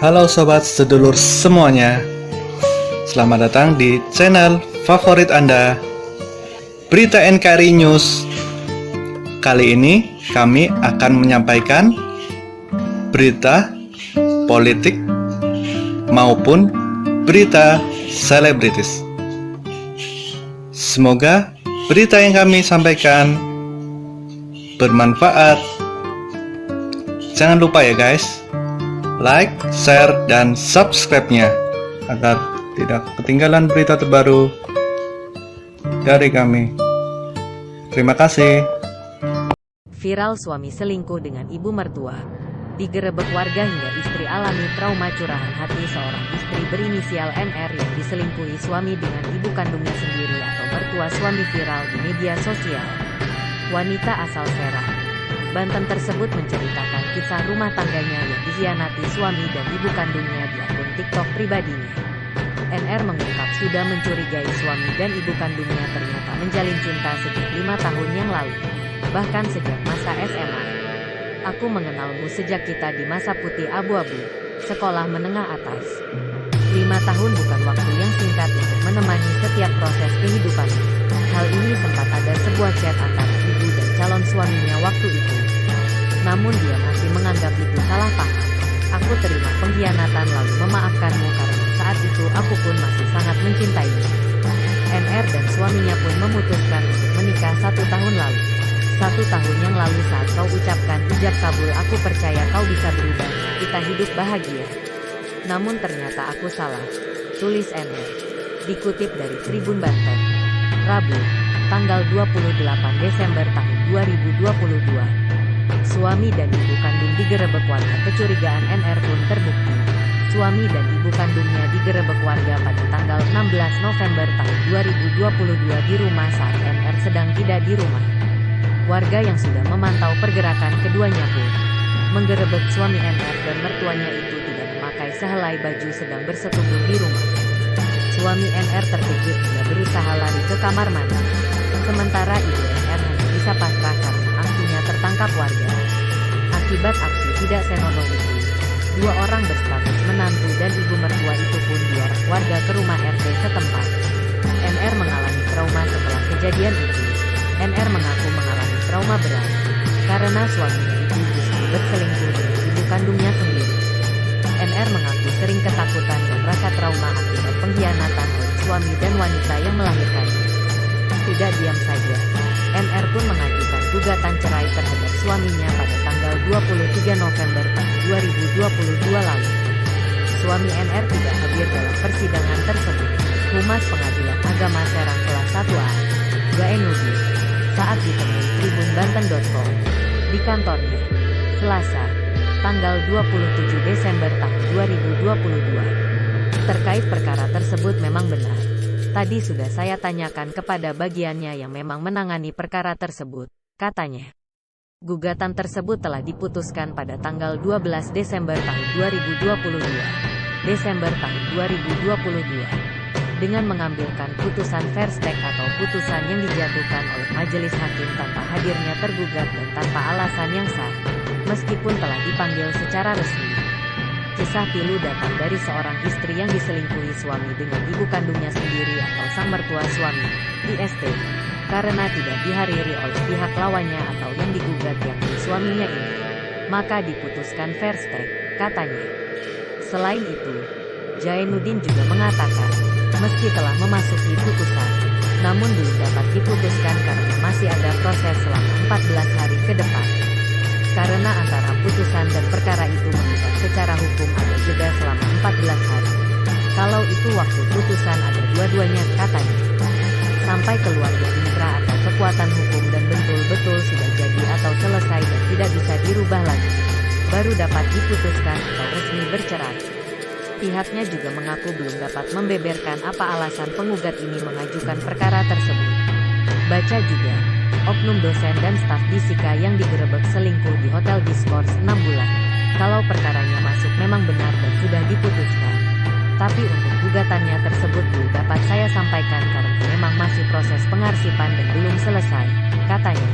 Halo sobat sedulur semuanya. Selamat datang di channel favorit Anda, Berita NKRI News. Kali ini kami akan menyampaikan berita politik maupun berita selebritis. Semoga berita yang kami sampaikan bermanfaat. Jangan lupa ya guys, like, share, dan subscribe-nya agar tidak ketinggalan berita terbaru dari kami. Terima kasih. Viral suami selingkuh dengan ibu mertua. Digerebek warga hingga istri alami trauma curahan hati seorang istri berinisial NR yang diselingkuhi suami dengan ibu kandungnya sendiri atau mertua suami viral di media sosial. Wanita asal Serang, Banten tersebut menceritakan kisah rumah tangganya yang dikhianati suami dan ibu kandungnya di akun TikTok pribadinya. NR mengungkap sudah mencurigai suami dan ibu kandungnya ternyata menjalin cinta sejak 5 tahun yang lalu, bahkan sejak masa SMA. Aku mengenalmu sejak kita di masa putih abu-abu, sekolah menengah atas. 5 tahun bukan waktu yang singkat untuk menemani setiap proses kehidupanmu. Hal ini sempat ada sebuah chat antara ibu dan calon suaminya waktu itu. Namun dia masih menganggap itu salah paham. Aku terima pengkhianatan lalu memaafkanmu karena saat itu aku pun masih sangat mencintaimu. NR dan suaminya pun memutuskan untuk menikah 1 tahun lalu. 1 tahun yang lalu saat kau ucapkan ijab kabul, aku percaya kau bisa berubah, kita hidup bahagia. Namun ternyata aku salah, tulis NR. Dikutip dari Tribun Banten, Rabu, tanggal 28 Desember tahun 2022. Suami dan ibu kandung digerebek warga. Kecurigaan NR pun terbukti. Suami dan ibu kandungnya digerebek warga pada tanggal 16 November tahun 2022 di rumah saat NR sedang tidak di rumah. Warga yang sudah memantau pergerakan keduanya pun menggerebek suami NR dan mertuanya itu tidak memakai sehelai baju sedang bersetubuh di rumah. Suami NR terkejut hingga berusaha lari ke kamar mandi. Sementara ibu NR hanya bisa pasrah karena aksinya tertangkap warga. Akibat aksi tidak senonoh itu, 2 orang berstatus menantu dan ibu mertua itu pun diarak warga ke rumah RT setempat. NR mengalami trauma setelah kejadian itu. NR mengaku mengalami trauma berat karena suaminya itu justru berselingkuh dengan ibu kandungnya sendiri. NR mengaku sering ketakutan dan rasa trauma akibat pengkhianatan oleh suami dan wanita yang melahirkannya. Tidak diam saja, NR pun mengajukan gugatan cerai terhadap suaminya pada tanggal 23 November tahun 2022 lalu. Suami NR tidak hadir dalam persidangan tersebut. Humas Pengadilan Agama Serang kelas 1A, Jainuddin, saat ditemui tribunbanten.com di kantornya, Selasa, tanggal 27 Desember tahun 2022. Terkait perkara tersebut memang benar. Tadi sudah saya tanyakan kepada bagiannya yang memang menangani perkara tersebut, katanya. Gugatan tersebut telah diputuskan pada tanggal 12 Desember tahun 2022. Desember tahun 2022. Dengan mengambilkan putusan verstek atau putusan yang dijatuhkan oleh majelis hakim tanpa hadirnya tergugat dan tanpa alasan yang sah, meskipun telah dipanggil secara resmi. Kisah pilu datang dari seorang istri yang diselingkuhi suami dengan ibu kandungnya sendiri atau sang mertua suami, IST, karena tidak dihadiri oleh pihak lawannya atau yang digugat yakni suaminya ini. Maka diputuskan verstek, katanya. Selain itu, Jainuddin juga mengatakan, meski telah memasuki putusan, namun belum dapat diputuskan karena masih ada proses selama 14 hari ke depan. Karena antara putusan dan perkara itu mengikat secara hukum ada jeda selama 14 hari. Kalau itu waktu putusan ada dua-duanya, katanya. Sampai keluarga inkrah atau kekuatan hukum dan betul-betul sudah jadi atau selesai dan tidak bisa dirubah lagi, baru dapat diputuskan atau resmi bercerai. Pihaknya juga mengaku belum dapat membeberkan apa alasan penggugat ini mengajukan perkara tersebut. Baca juga, oknum dosen dan staf Disika yang digerebek selingkuh di Hotel Discourse 6 bulan. Kalau perkaranya masuk memang benar dan sudah diputuskan. Tapi untuk gugatannya tersebut belum dapat saya sampaikan karena memang masih proses pengarsipan dan belum selesai, katanya.